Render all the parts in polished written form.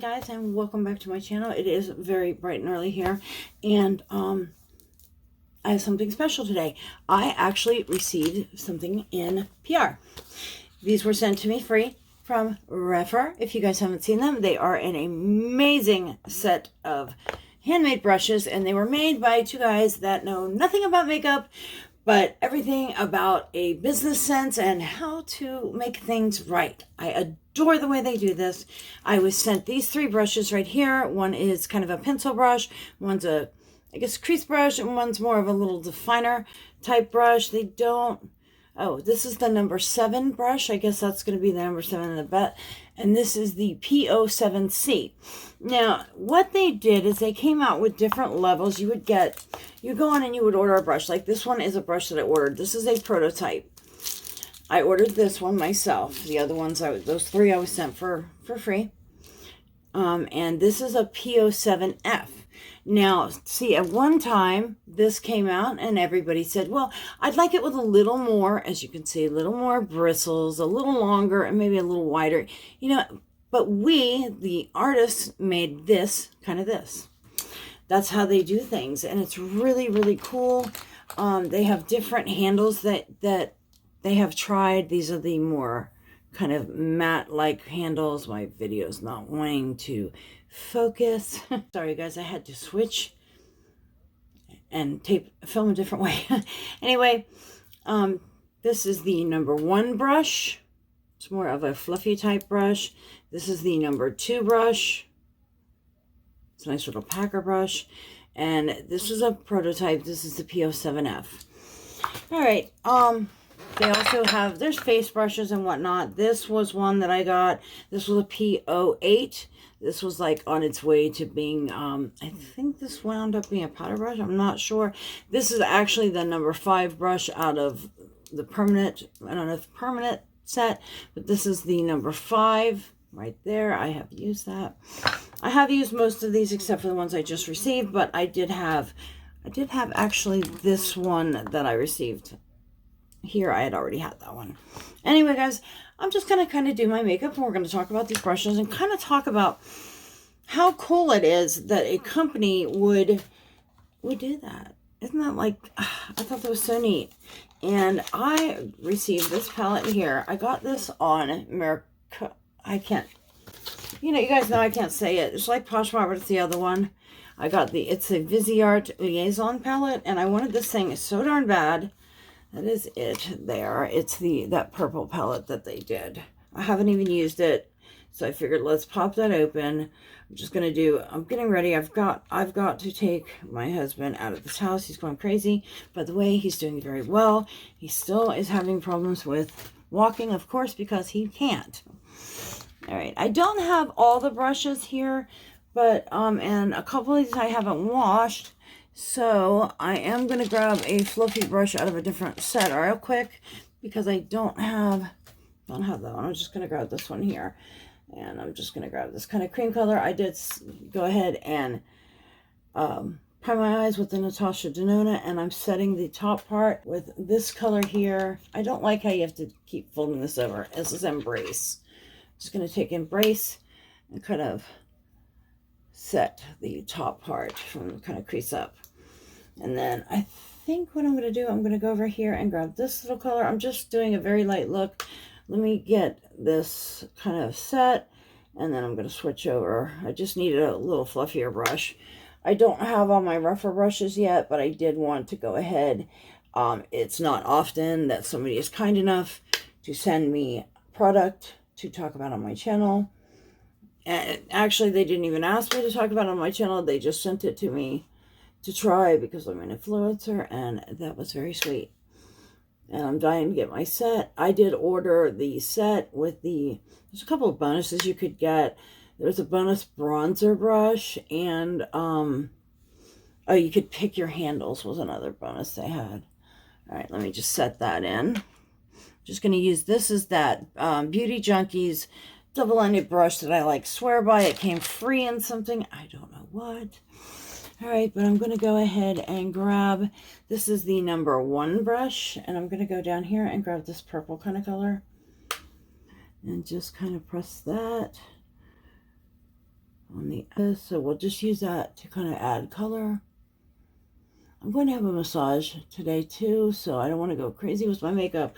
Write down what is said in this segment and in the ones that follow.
guys, and welcome back to my channel. It is very bright and early here, and I have something special today. I actually received something in PR. These were sent to me free from Rephr. If you guys haven't seen them, they are an amazing set of handmade brushes, and they were made by two guys that know nothing about makeup, but everything about a business sense and how to make things right. I adore the way they do this. I was sent these three brushes right here. One is kind of a pencil brush. One's a, I guess, crease brush, and one's more of a little definer type brush. They don't, oh, this is the number 7 brush. I guess that's going to be the number 7 in the bet. And this is the P07C. Now, what they did is they came out with different levels. You go on and you would order a brush. Like this one is a brush that I ordered. This is a prototype. I ordered this one myself. The other ones, those three I was sent for free. And this is a P07F. Now, see, at one time, this came out and everybody said, well, I'd like it with a little more, as you can see, a little more bristles, a little longer, and maybe a little wider. You know, but we, the artists, made this kind of this. That's how they do things, and it's really, really cool. They have different handles that they have tried. These are the more kind of matte-like handles. My video's not wanting to focus. Sorry guys, I had to switch and film a different way. Anyway, this is the number 1 brush. It's more of a fluffy type brush. This is the number 2 brush. It's a nice little packer brush. And this is a prototype. This is the P07F. All right. They also have, there's face brushes and whatnot. This was one that I got. This was a P08. This was like on its way to being, I think this wound up being a powder brush. I'm not sure. This is actually the number 5 brush out of the permanent, I don't know if permanent set, but this is the number 5 right there. I have used that. I have used most of these except for the ones I just received, but I did have actually this one that I received here. I had already had that one. Anyway, guys, I'm just going to kind of do my makeup, and we're going to talk about these brushes and kind of talk about how cool it is that a company would do that. Isn't that like, I thought that was so neat. And I received this palette here. I got this on America. I can't, you know, you guys know I can't say it. It's like Poshmark, but it's the other one. I got it's a Viseart Liaison palette, and I wanted this thing so darn bad. That is it there. It's that purple palette that they did. I haven't even used it, so I figured let's pop that open. I'm just gonna I'm getting ready. I've got to take my husband out of this house. He's going crazy. By the way, he's doing very well. He still is having problems with walking, of course, because he can't. All right, I don't have all the brushes here, but and a couple of these I haven't washed. So I am going to grab a fluffy brush out of a different set real quick because I don't have that one. I'm just going to grab this one here, and I'm just going to grab this kind of cream color. I did go ahead and prime my eyes with the Natasha Denona, and I'm setting the top part with this color here. I don't like how you have to keep folding this over. This is Embrace. I'm just going to take Embrace and kind of set the top part from kind of crease up. And then I think what I'm going to do, I'm going to go over here and grab this little color. I'm just doing a very light look. Let me get this kind of set, and then I'm going to switch over. I just needed a little fluffier brush. I don't have all my Rephr brushes yet, but I did want to go ahead. It's not often that somebody is kind enough to send me product to talk about on my channel. And actually, they didn't even ask me to talk about it on my channel. They just sent it to me to try because I'm an influencer, and that was very sweet. And I'm dying to get my set. I did order the set with there's a couple of bonuses you could get. There's a bonus bronzer brush, and oh, you could pick your handles was another bonus they had. All right, let me just set that in. Just going to use this as that Beauty Junkies double-ended brush that I swear by. It came free in something. I don't know what. All right, but I'm going to go ahead and grab, this is the number 1 brush, and I'm going to go down here and grab this purple kind of color and just kind of press that on the edge. So we'll just use that to kind of add color. I'm going to have a massage today too, so I don't want to go crazy with my makeup.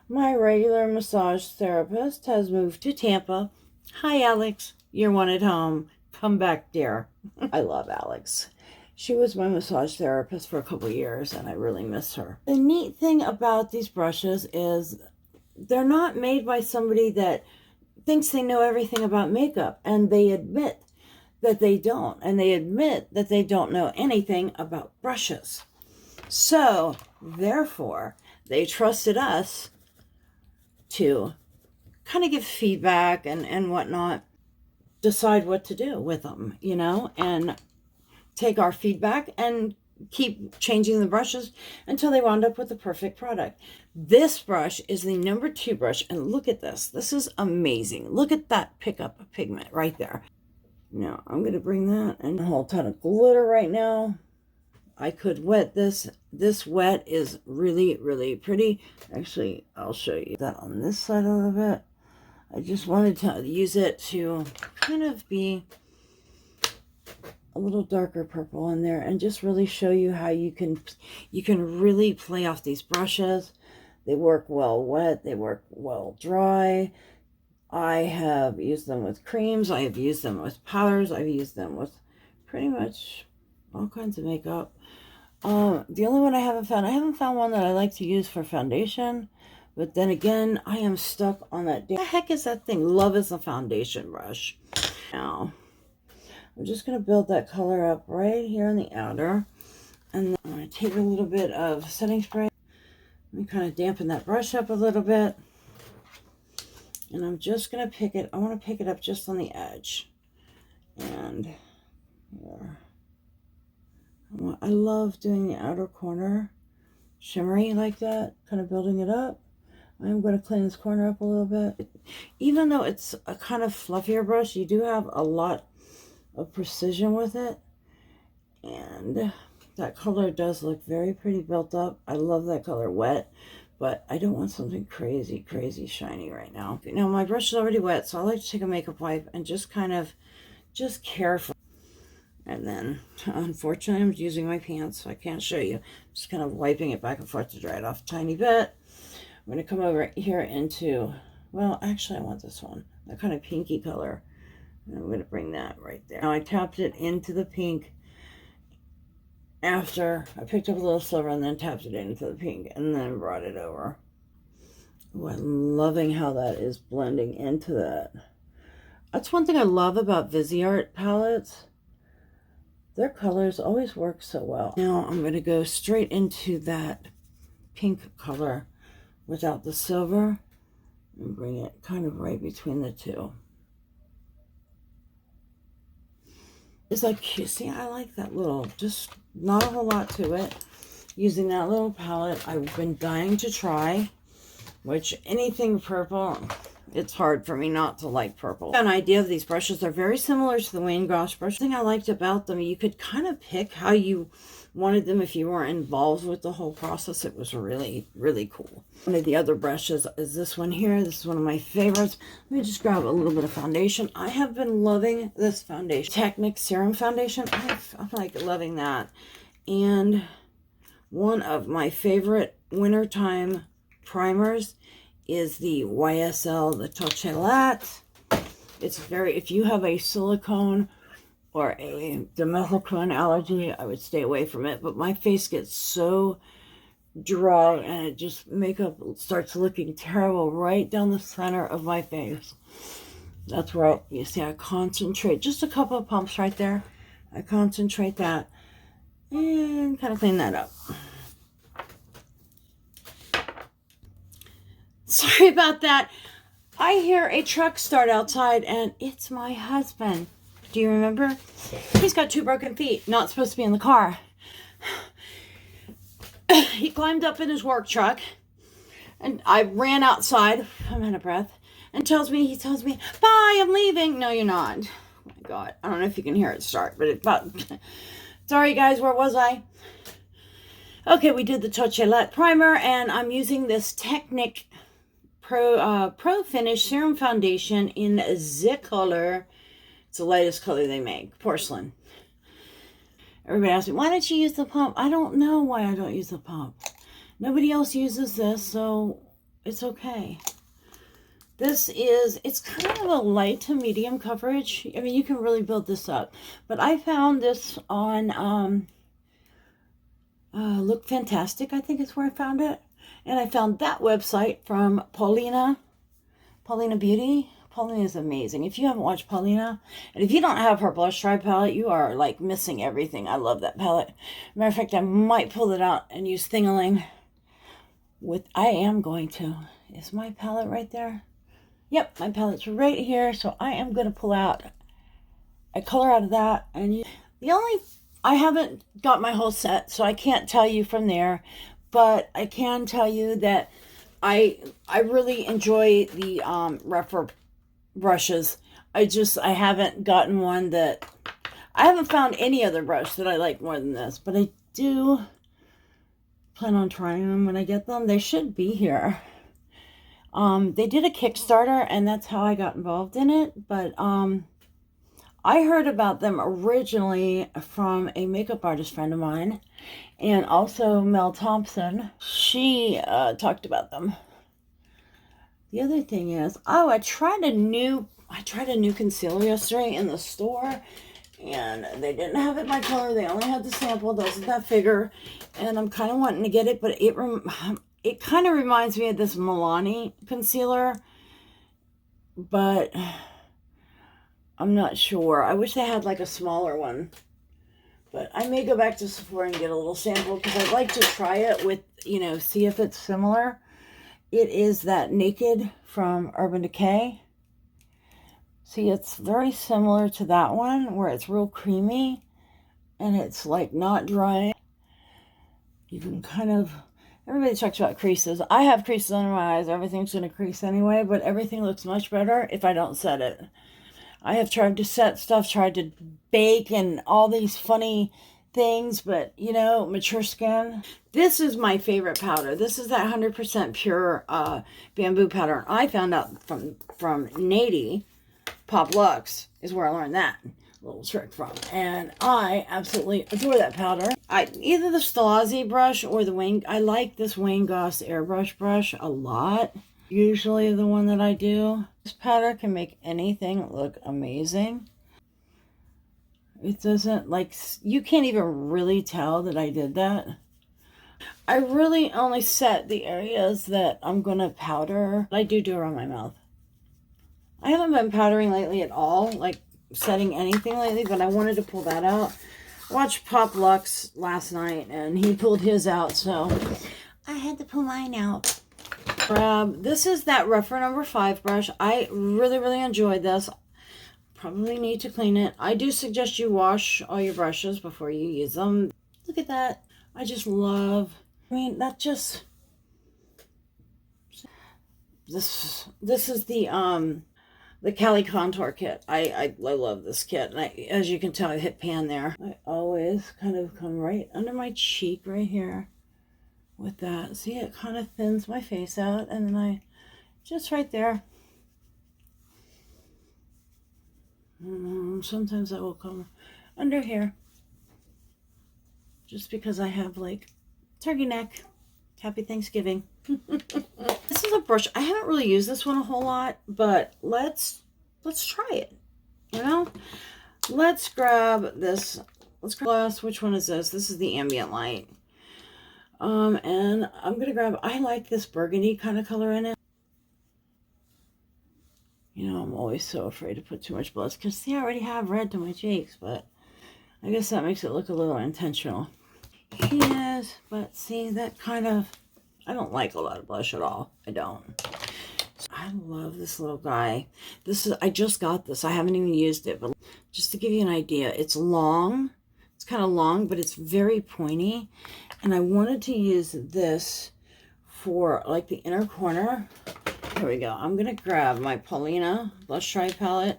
My regular massage therapist has moved to Tampa. Hi, Alex. You're wanted home. Come back, dear. I love Alex. She was my massage therapist for a couple years, and I really miss her. The neat thing about these brushes is they're not made by somebody that thinks they know everything about makeup, and they admit that they don't, and they admit that they don't know anything about brushes. So, therefore, they trusted us to kind of give feedback and whatnot, decide what to do with them, you know, and take our feedback and keep changing the brushes until they wound up with the perfect product. This brush is the number 2 brush, and look at this. This is amazing. Look at that pickup of pigment right there. Now, I'm going to bring that and a whole ton of glitter right now. I could wet this. This wet is really, really pretty. Actually, I'll show you that on this side a little bit. I just wanted to use it to kind of be a little darker purple in there and just really show you how you can really play off these brushes. They work well wet. They work well dry. I have used them with creams. I have used them with powders. I've used them with pretty much all kinds of makeup. The only one I haven't found one that I like to use for foundation. But then again, I am stuck on that. What the heck is that thing? Love is a foundation brush. Now, I'm just going to build that color up right here on the outer. And then I'm going to take a little bit of setting spray. Let me kind of dampen that brush up a little bit. And I'm just going to pick it. I want to pick it up just on the edge. And here. I love doing the outer corner shimmery like that, kind of building it up. I'm going to clean this corner up a little bit. Even though it's a kind of fluffier brush, you do have a lot of precision with it. And that color does look very pretty built up. I love that color wet, but I don't want something crazy, crazy shiny right now. Now my brush is already wet, so I like to take a makeup wipe and just kind of, just carefully. And then, unfortunately, I'm using my pants, so I can't show you. I'm just kind of wiping it back and forth to dry it off a tiny bit. I'm going to come over here into, well, actually, I want this one, that kind of pinky color. And I'm going to bring that right there. Now, I tapped it into the pink after I picked up a little silver and then tapped it into the pink and then brought it over. Ooh, I'm loving how that is blending into that. That's one thing I love about Viseart palettes. Their colors always work so well. Now I'm going to go straight into that pink color without the silver and bring it kind of right between the two. It's like, you see, I like that little, just not a whole lot to it. Using that little palette, I've been dying to try, which anything purple, it's hard for me not to like purple. An idea of these brushes, they're very similar to the Wayne Gosh brush. The thing I liked about them, you could kind of pick how you wanted them if you weren't involved with the whole process. It was really, really cool. One of the other brushes is this one here. This is one of my favorites. Let me just grab a little bit of foundation. I have been loving this foundation. Technic Serum Foundation. I'm like loving that. And one of my favorite wintertime primers is the YSL, the Touche Latte. It's very, if you have a silicone or a dimethicone allergy, I would stay away from it. But my face gets so dry and it just, makeup starts looking terrible right down the center of my face. That's where you see I concentrate, just a couple of pumps right there. I concentrate that and kind of clean that up. Sorry about that. I hear a truck start outside and it's my husband. Do you remember? He's got 2 broken feet, not supposed to be in the car. He climbed up in his work truck and I ran outside, I'm out of breath, and he tells me, bye, I'm leaving. No, you're not. Oh my God. I don't know if you can hear it start, but sorry guys, where was I? Okay, we did the Touche Latte primer and I'm using this Technic Pro Finish Serum Foundation in Z color. It's the lightest color they make, porcelain. Everybody asks me, why don't you use the pump? I don't know why I don't use the pump. Nobody else uses this, so it's okay. It's kind of a light to medium coverage. I mean, you can really build this up. But I found this on Look Fantastic, I think is where I found it. And I found that website from Paulina Beauty. Paulina is amazing. If you haven't watched Paulina, and if you don't have her blush try palette, you are like missing everything. I love that palette. Matter of fact, I might pull it out and use Thingaling I am going to. Is my palette right there? Yep, my palette's right here. So I am going to pull out a color out of that. And I haven't got my whole set, so I can't tell you from there. But I can tell you that I really enjoy the Rephr brushes. I haven't gotten one that... I haven't found any other brush that I like more than this. But I do plan on trying them when I get them. They should be here. They did a Kickstarter, and that's how I got involved in it. But I heard about them originally from a makeup artist friend of mine, and also Mel Thompson. She talked about them. The other thing is, I tried a new concealer yesterday in the store, and they didn't have it my color. They only had the sample. Doesn't that figure? And I'm kind of wanting to get it, but it kind of reminds me of this Milani concealer, but I'm not sure. I wish they had like a smaller one, but I may go back to Sephora and get a little sample because I'd like to try it with, see if it's similar. It is that Naked from Urban Decay. See, it's very similar to that one where it's real creamy and it's like not dry. You can kind of... Everybody talks about creases. I have creases under my eyes. Everything's going to crease anyway, but everything looks much better if I don't set it. I have tried to set stuff, tried to bake and all these funny things, but, mature skin. This is my favorite powder. This is that 100% pure bamboo powder. I found out from Nady, Pop Lux is where I learned that little trick from, and I absolutely adore that powder. Either the Stalazi brush or the Wayne. I like this Wayne Goss airbrush brush a lot. Usually the one that I do. This powder can make anything look amazing. It doesn't, you can't even really tell that I did that. I really only set the areas that I'm going to powder. I do around my mouth. I haven't been powdering lately at all, like setting anything lately, but I wanted to pull that out. I watched Pop Lux last night, and he pulled his out, so I had to pull mine out. This is that Rephr number 5 brush. I really, really enjoyed this. Probably need to clean it. I do suggest you wash all your brushes before you use them. Look at that. I just love... This is the Cali Contour Kit. I love this kit. And as you can tell, I hit pan there. I always kind of come right under my cheek right here with that. See, it kind of thins my face out. And then just right there. Sometimes I will come under here. Just because I have turkey neck. Happy Thanksgiving. This is a brush. I haven't really used this one a whole lot, but let's try it. Let's grab this. Which one is this? This is the Ambient Light. And I'm gonna grab. I like this burgundy kind of color in it. I'm always so afraid to put too much blush because see, I already have red to my cheeks, but I guess that makes it look a little intentional. Yes, but see, that kind of... I don't like a lot of blush at all. I don't. I love this little guy. I just got this. I haven't even used it, but just to give you an idea, it's long. It's kind of long, but it's very pointy. And I wanted to use this for the inner corner. Here we go. I'm going to grab my Paulina Blush Try palette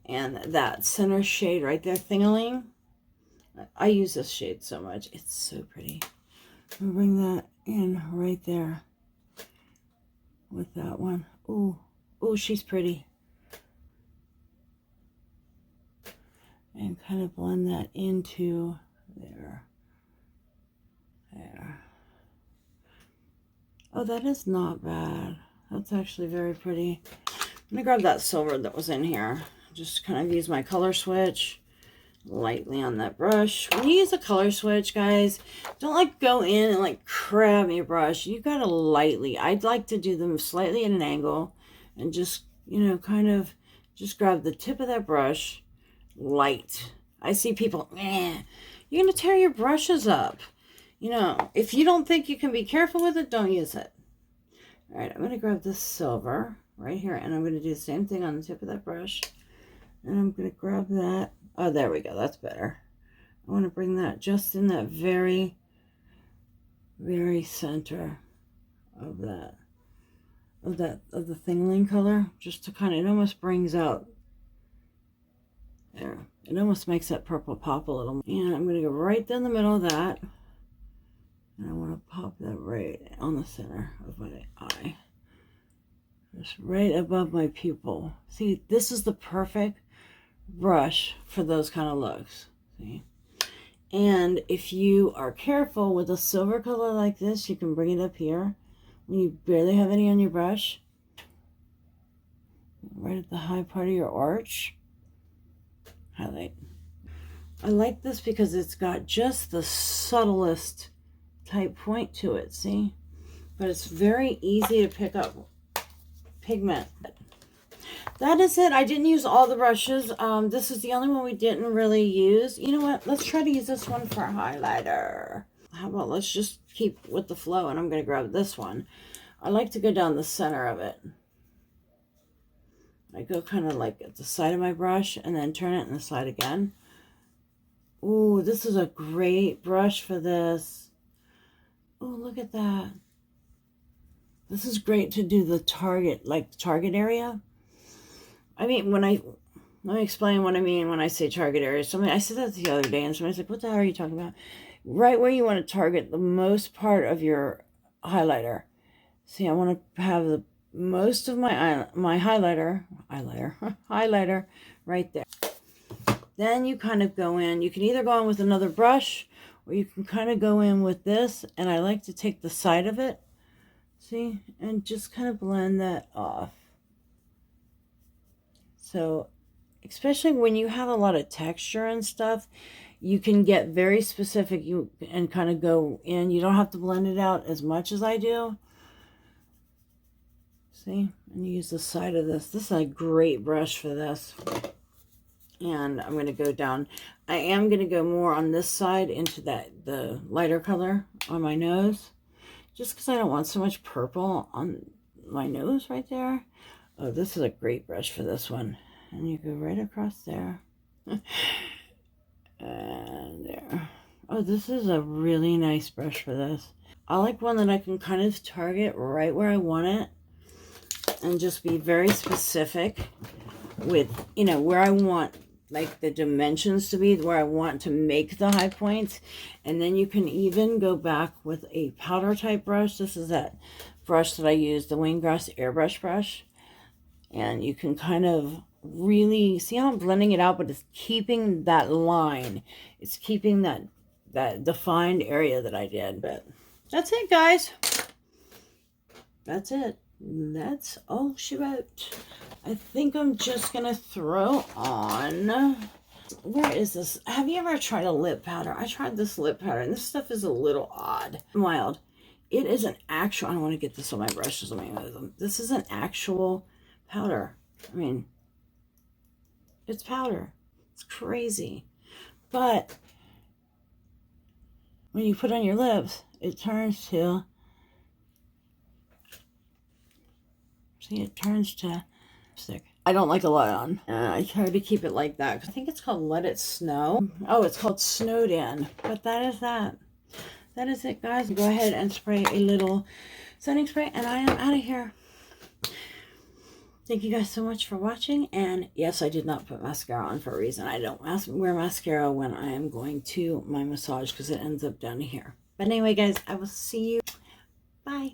and that center shade right there, Thingaling. I use this shade so much. It's so pretty. I'll bring that in right there with that one. Ooh, she's pretty. and kind of blend that into there. There. Oh, that is not bad. That's actually very pretty. I'm gonna grab that silver that was in here. Just kind of use my color switch lightly on that brush. When you use a color switch, guys, don't like go in and like crab your brush. You gotta lightly. I'd like to do them slightly at an angle and just, you know, kind of just grab the tip of that brush light. I see people, you're gonna tear your brushes up. You know, if you don't think you can be careful with it, don't use it. All right, I'm going to grab this silver right here, and I'm going to do the same thing on the tip of that brush. And I'm going to grab that. Oh, there we go. That's better. I want to bring that just in that very, very center of that, of the thingling color, just to kind of, it almost brings out, there. It almost makes that purple pop a little. And I'm going to go right down the middle of that. And I want to pop that right on the center of my eye. Just right above my pupil. See, this is the perfect brush for those kind of looks. See? And if you are careful with a silver color like this, you can bring it up here when you barely have any on your brush. Right at the high part of your arch. Highlight. I like this because it's got just the subtlest type point to it, see? But it's very easy to pick up pigment. That is it. I didn't use all the brushes. This is the only one we didn't really use. You know what? Let's try to use this one for a highlighter. How about let's just keep with the flow, and I'm going to grab this one. I like to go down the center of it. I go kind of like at the side of my brush and then turn it on the side again. Ooh, this is a great brush for this. Oh, look at that. This is great to do the target, like target area. I mean, let me explain what I mean when I say target area. I said that the other day, and somebody's like, what the hell are you talking about? Right where you want to target the most part of your highlighter. See, I want to have the most of my highlighter right there. Then you kind of go in. You can either go in with another brush, or you can kind of go in with this, and I like to take the side of it, see, and just kind of blend that off. So, especially when you have a lot of texture and stuff, you can get very specific and kind of go in. You don't have to blend it out as much as I do. See, and use the side of this. This is a great brush for this. And I'm going to go down. I am going to go more on this side into the lighter color on my nose. Just because I don't want so much purple on my nose right there. Oh, this is a great brush for this one. And you go right across there. And there. Oh, this is a really nice brush for this. I like one that I can kind of target right where I want it. And just be very specific with, you know, where I want like the dimensions to be, where I want to make the high points. And then you can even go back with a powder type brush. This is that brush that I use, the Winggrass airbrush brush. And you can kind of really see how I'm blending it out, but it's keeping that line. It's keeping that defined area that I did. But that's it, guys. That's it. That's all she wrote. I think I'm just going to throw on... Where is this? Have you ever tried a lip powder? I tried this lip powder, and this stuff is a little odd. Wild. It is an actual... I don't want to get this on my brushes. This is an actual powder. I mean, it's powder. It's crazy. But when you put it on your lips, it turns to... See, it turns to stick. I don't like a lot on. I try to keep it like that. I think it's called Let It Snow. Oh, it's called Snowed In. But that is that. That is it, guys. Go ahead and spray a little setting spray, and I am out of here. Thank you guys so much for watching. And yes, I did not put mascara on for a reason. I don't wear mascara when I am going to my massage because it ends up down here. But anyway, guys, I will see you. Bye.